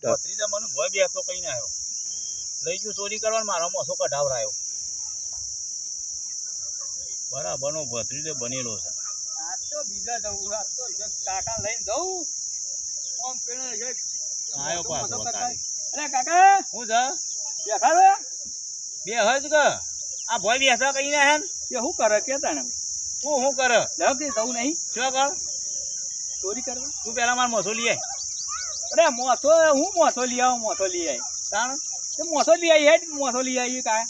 ભત્રીજા મને ભય બેસો કઈ ના આવ્યો લઈ ગયો ચોરી કરવા મારો મોસો કઢાવરાયો બરાબર નો ભત્રીજો બનેલો છે આ તો બીજા જવું આ તો કાકા લઈને જવું કોમ પેણે છે આયો પાછો તારે અરે કાકા હું છે બેઠા રે બે હજ કે આ ભય બેસા કઈ ના હે એ શું કરે કેતા ને હું કરે જાવ કે જવું નહીં શું કર ચોરી કરવા તું પેલા માર મોસો લઈ આય અરે મોસો હું મોસો લઈ આવું મોસો લઈ આવી તાણ એ મોસો લઈ આવી હેડ મોસો લઈ આવી કા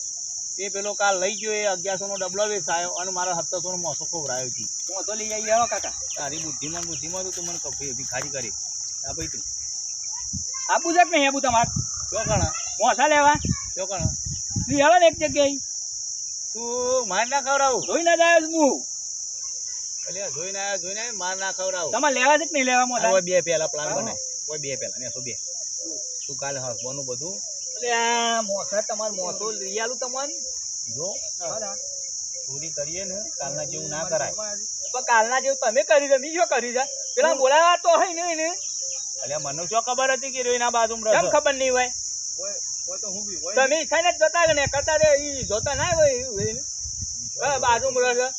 એ પેલો કાલ લઈ ગયો એ 1100 નો ડબલો વેચાયો અને મારા 700 નો મોસો ખવરાયો હતી મોસો લઈ આવી આવો કાકા તારી બુદ્ધિમાં તો તું મને ભિખારી કરી આ ભાઈ તું આપું છે કે નહીં આપું તમારે શું કણ મોસા લેવા શું કણ તું હેલો ને એક જગ્યાએ તું માર ના ખવડાવું જોઈ ના જાય હું એટલે જોઈને આયા માર ના ખવડાવું તમારે લેવા છે કે નહીં લેવા મોસા કોઈ બે પહેલા પ્લાન બનાય કોઈ બે પહેલા ને બે તું કાલે હસવાનું બધું એટલે આ મોસા તમારે મોસો લઈ આલું તમારે જો ચોરી કરીએ ને કાલના જેવું ના કરાય પણ કાલના જેવું તમે કરી દે બીજો કરી દે પેલા બોલાવા તો હોય નહીં ને એટલે મને શું ખબર હતી કે રોઈના બાજુમાં કેમ ખબર નહીં હોય કોઈ તો હું બી હોય તમે થઈને જ જતા ને કરતા રે ઈ જોતા ના હોય એવું બાજુમાં રહે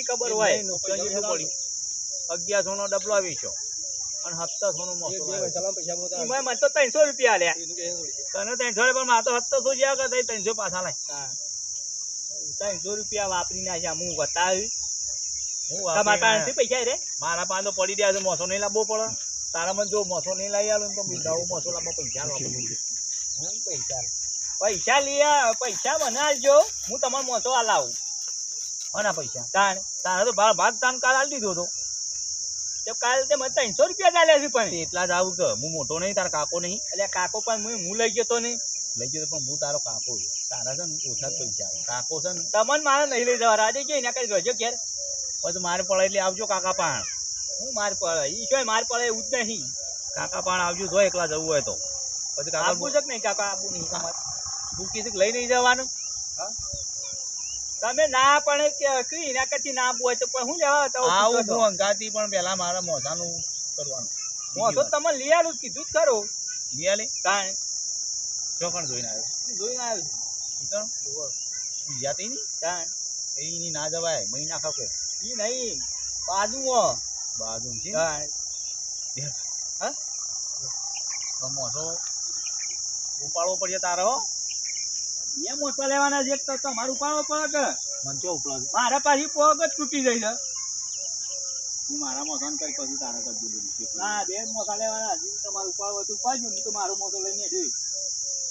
ખબર હોય 1100 નો ડબલો આવીશો અને 700 નો મોસો મને તો 300 રૂપિયા લ્યા તને 300 પણ માર તો 700 જ્યાં કે 300 પાછા લાય 300 રૂપિયા વાપરી નાખ્યા હું બતાવી હું તમારા પાસેથી પૈસા રે મારા પાસે તો પડી ગયા છે મોસો નહીં લાવવો પડે તારા મને જો મોસો નહીં લાવી આલો તો બીજાઓ મોસો લાવવા પૈસા લાવવા હું પૈસા પૈસા મને આલજો હું તમારો મોસો આલાવું અને પૈસા તારે તો ભાગ તાન કાલ આલી દીધો તો કાલ તે મને 300 રૂપિયા ચાલ્યા છે પણ એટલા જ આવું કે હું મોટો નહીં તારા કાકો નહીં એટલે કાકો પણ હું લઈ ગયો તો નહીં લઈ ગયો પણ હું તારો કાકો છું તારા છે ને ઓછા પૈસા આવે કાકો છે ને તમને મારે નહીં લઈ જવા રાજે કે એના કઈ રજો ઘેર પછી મારે પડે એટલે આવજો કાકા પાણ હું માર પડે ઈ શું માર પડે એવું જ નહીં કાકા પાણ આવજો જો એકલા જવું હોય તો પછી કાકા આપવું છે કે નહીં કાકા આપવું નહીં તમારે તું કીધું લઈ નહીં જવાનું તમે ના પણ એના કરતી ના આપવું હોય તો હું લેવા આવું હું અંગાતી પણ પેલા મારા મોઢાનું કરવાનું મોઢો તમે લઈ આલું કીધું જ ખરો લઈ આલે તાણે ચોકણ જોઈને આવ્યો જોઈને આવ્યું બીજા તે નહીં તાણે એની ના જવાય મહિના ખાકો ઈ નહીં બાજુમાં બાજુ છે હા મોસો ઉપાડવો પડશે તારો એ મોસો લેવાના છે તો તમારું ઉપાડવો પડે કે મને ચો ઉપડે મારા પાછી પગ જ તૂટી જાય છે તું મારા મોસાન કરી પછી તારા કરજો બધું હા બે મોસા લેવાના હજી તમારું ઉપાડવો હતું ઉપાડજો હું તો મારો મોસો લઈને જઈશ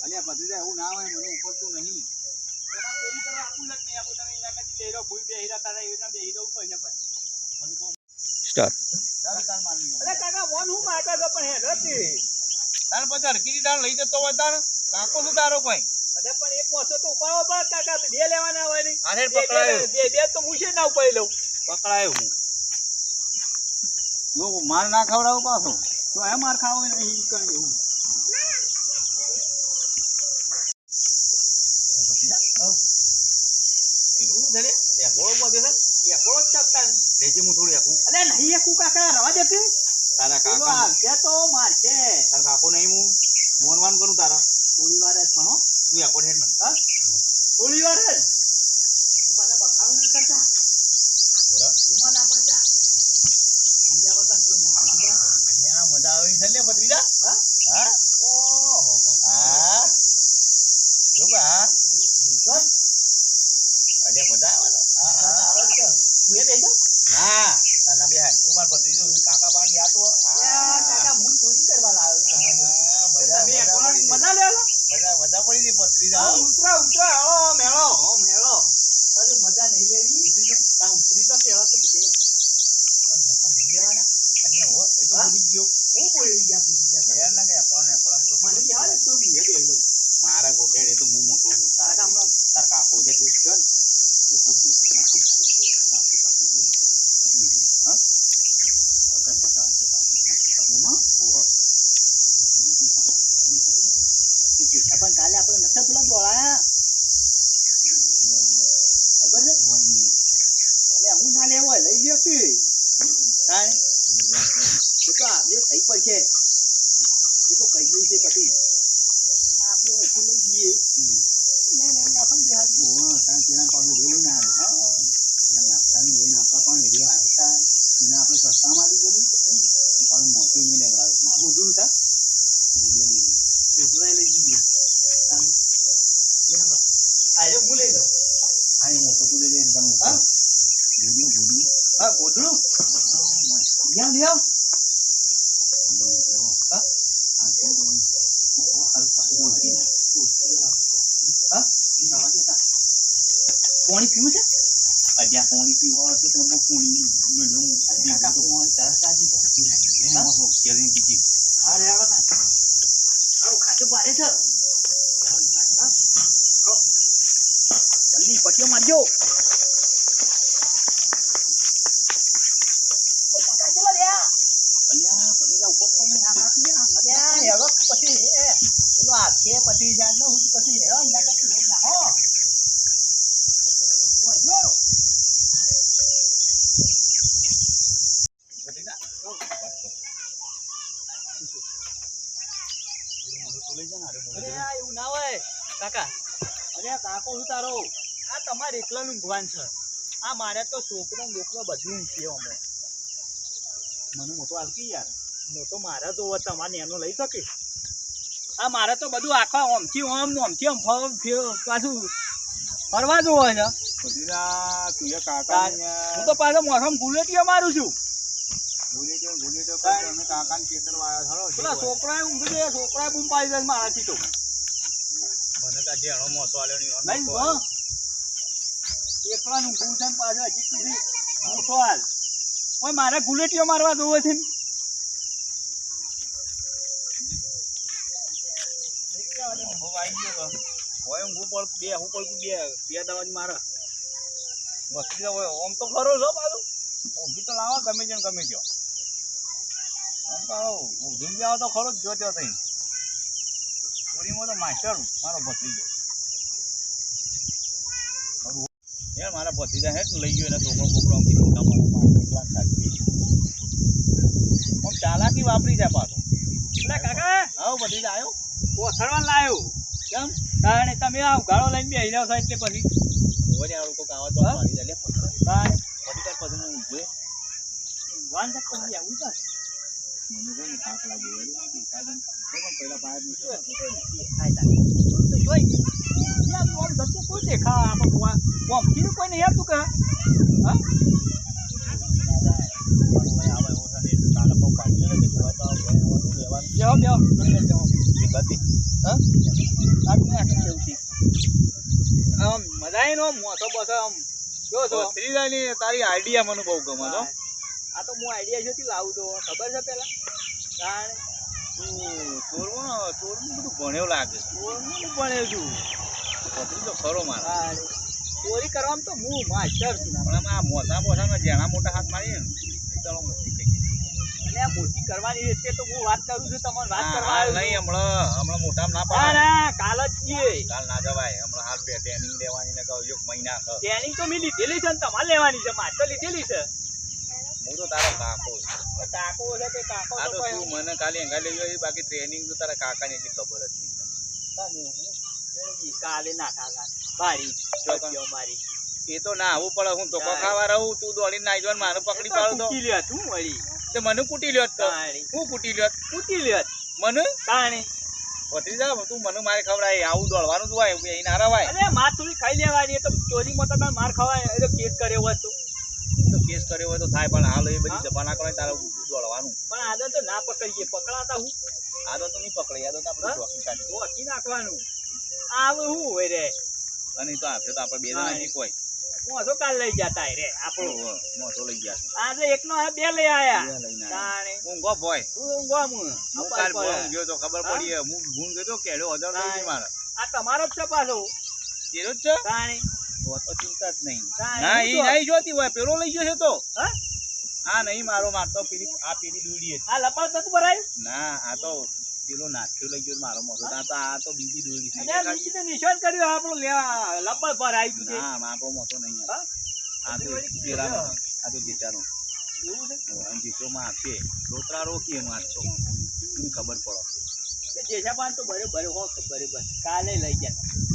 અલ્યા પછી એવું ના હોય મને ઉપડતું નહીં સ્ટાર્ટ અરે કાકા ફોન હું મારતો હતો પણ હે નથી તાર પછી હરકી દાળ લઈ જતો હોય તાર કાકો શું તારો કોઈ અરે પણ એક મોસો તો ઉપાડવો પડે કાકા બે લેવાના હોય નહીં અરે પકડાયો બે તો મુશે ના ઉપાડી લઉં પકડાયો હું માર ના ખવડાવું પાછો તો એ માર ખાવો નહીં કરી એવું કાકો નહીં હું મોનવાન કરું તારા થોડી વાર જ પણ હો તું એકોટ હેડ મને થોડી વાર જ પાછા બખાવ ન કરતા ઉમા ના પાડતા બીજા વખત મજા આવી છે લે પત્રીજા હા ઓહો હા જો હા અરે મજા આવે હું એ બેસો ના તાના બે હાય તું માર પત્રીજો કાકા પાણી આતો કાકા હું ચોરી કરવા લાવ્યો મજા લેલો મજા પડી ગઈ પત્રીજા ઉતરા હળો મેળો પછી મજા નહીં લેવી તા ઉતરી તો કેળો તો કે મજા નહીં લેવાના અરે હો એ તો ભૂલી ગયો હું બોલી ગયા યાર ના કે આપણને તો મને યાદ તો હું એ બેલો મારા ગોઠેડે તો હું મોટો છું તાર કાકો છે તું ચલ પણ કાલે આપણે નતા પેલા દોડાયા પાણી પીવું છે અજ્યા પાણી પીવા હશે તો બહુ પાણી મેળવું કાકા પાણી તરસ લાગી જશે કેરી બીજી હા રે આવો ના આવ ખાટું પારે છે જલ્દી પટીઓ મારજો અલ્યા ભરી જાવ પોતો ને આ નાખી દે હવે પછી પેલો હાથે પતી જાય ને હું પછી હેવા ના કરતું ના હો જો બધી ના તો લઈ જા ને અરે આ એવું ના હોય કાકા અરે કાકો હું તારો આ તમારે એકલાનું ભગવાન છે આ મારે તો છોકરો ને બોકરો બધું છે અમે મને મોટો આલકી યાર મોટો મારા જોવો તમારે એનો લઈ શકે આ મારે તો બધું આખા ઓમથી ઓમ પાછું ફરવા જોવો છે બધી ના તું એ કાકા હું તો પાછો મોસમ ગુલેટીઓ મારું છું ગુલેટો અમે કાકાને ખેતર વાયા થરો પેલા છોકરાએ ઊંઘી દે છોકરાએ બૂમ પાડી દે મારાથી તો મને કાજે હણો મોસો આલ્યો નહીં નહીં હો એકલાનું ઊંઘું છે ને પાછો હજી સુધી મોટો હાલ ઓય મારે ગુલેટીઓ મારવા જોવો છે ને હોય હું પણ બે દવાની મારા બસી હોય ઓમ તો ખરો છો પાછું ઊંઘી તો લાવો ગમે છે ને ગમે ત્યો આમ તો ઊંઘી જાવ તો ખરો જ જો ત્યો થઈ ચોરીમાં તો માસ્ટર મારો ભત્રીજો યાર મારા ભત્રીજા હે લઈ ગયો એને છોકરો બોકરો આમથી મોટા મોટા આમ ચાલાકી વાપરી જાય પાછો કાકા આવો ભત્રીજા આવ્યો પોથરવા લાયો કેમ તાણે તમે આ ઉઘાડો લઈને બેહી જાવ છો એટલે પછી ઓરે આવું કોક આવા તો મારી દે લે તાણે ફટીકાર પછી હું ઊભે વાન તક પછી આવું છે મને તો થાક લાગ્યો યાર પહેલા બહાર નીકળ્યો ખાય તા તો જોઈ યાર તું આમ ધક્કો કોઈ દેખા આપણે ઓમ કીધું કોઈ નહીં તું કહે હા દાદા આવે એવો છે કાલે પણ પાડી લે કે જોવા તો આવવાનું લેવાનું જાઓ જાઓ એ બાતી હા આટલું આટલું કેવું છે આમ મજા આવી નો મોટો બસ આમ જો જો ભત્રીજાની તારી આઈડિયા મને બહુ ગમે છે આ તો હું આઈડિયા જોતી લાવું તો ખબર છે પેલા તાણે ચોરનું બધું ભણ્યો લાગે હું ભણ્યો છું ભત્રીજો ખરો મારા તાણે ચોરી કરવામાં તો હું માસ્ટર છું પણ આમાં આ મોસામાં જેણા મોટા હાથ મારીએ ને ચાલો મોટી થઈ ગઈ અને આ મોટી કરવાની એટલે તો હું વાત કરું છું તમારે વાત કરવા હાલ આવ્યો નહીં હમણાં મોટામાં ના છું. પડે ના કાલ જ છીએ કાલ ના જવાય હમણાં હાલ ટ્રેનિંગ લેવાની ને કહું એક મહિના છે ટ્રેનિંગ તો મેં લીધેલી છે ને તમારે લેવાની છે મારે તો લીધેલી છે હું તો તારો કાકો છું કાકો છે તે કાકો આ તો તો કોઈ તું મને કાલે એંગા લઈ ગયો બાકી ટ્રેનિંગ તો તારા કાકાને એટલી ખબર જ નહીં કાલે ના કાકા મારી ચોકીઓ મારી એ તો ના આવું પડે હું તો ખાવા રહું તું દોડીને નાઈ જવાનું મારે પકડી પાડું તો કૂટી લ્યો તું વળી તે મને કૂટી લ્યો તો તાણી હું કૂટી લ્યો કૂટી લ્યો મને તાણી વધી જા તું મને મારે ખવડાય આવું દોડવાનું જ હોય એ ના રવાય અરે માર થોડી ખાઈ લેવાની એ તો ચોરીમાં તો માર ખવાય એ તો કેસ કર્યો હોત તું તો કેસ કર્યો હોય તો થાય પણ હાલ એ બધી જપાના કરે તારે દોડવાનું પણ આદત તો ના પકડીએ પકડાતા હું આદો તો નહીં પકડે યાદો તો આપણે ચોકી કાઢી તો અકી નાખવાનું આવું હું હોય રે અને તો આપણે તો આપણે બે જણા નહીં કોઈ મોસો કાલ લઈ જતા રે આપણો મોટો લઈ ગયા આજે એકનો આ બે લઈ આયા બે લઈને આવ્યા. તાણે ઊંઘો ભોય હું ગોમ હું કાલ ભોય ગયો તો ખબર પડી હું ભૂન ગયો તો કેળો હજાર લઈ ગઈ મારે આ તમારો જ છે પાછો એરો જ છે તાણે તો ચિંતા જ નહીં તાણે ના એ નહીં જોતી હોય પેલો લઈ ગયો છે તો હા આ નહીં મારતો પેલી આ પેલી દોડી આ લપાડ તો ભરાય ના આ તો પેલો નાખ્યો લઈ ગયો મારો મોટો આ તો બીજી દોડી છે અને નીચે તો નિશાન કર્યું આપણું લેવા લપાડ પર આવી ગયું છે ના આપણો મોટો નહીં હા? આ તો પેલાનો આ તો જેચાનો એવું છે જીસોમાં આપશે લોતરા રોકીએ મારતો એને ખબર પડો કે જેસા પાન તો બરોબર હો બરોબર કાલે લઈ ગયા